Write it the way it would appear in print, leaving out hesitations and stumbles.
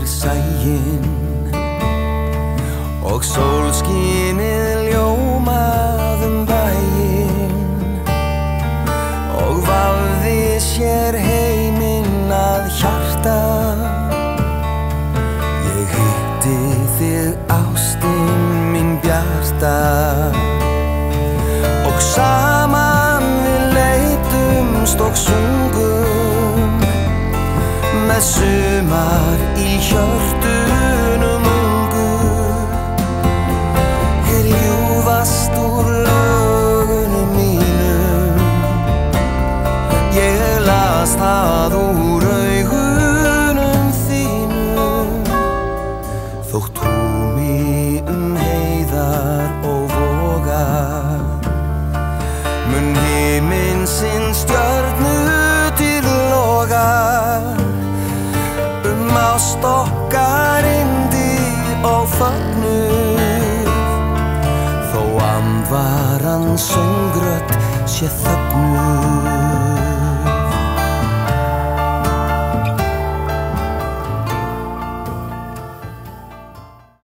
sæinn og sólskinið ljómað bæinn og vafði sér heiminn að hjarta. Ég hitti þig ástin mín bjarta og saman við leitumst og sungum með sumar í hjörtunum ungu. Ég ljúfast úr lögunum mínum, ég las það úr augunum þínum. Þótt húmi heiðar og vogar, mun himinsins stjörnu til logar. Ást okkar yndi og fögnuð, þó andvaran söngrödd sé þögnuð.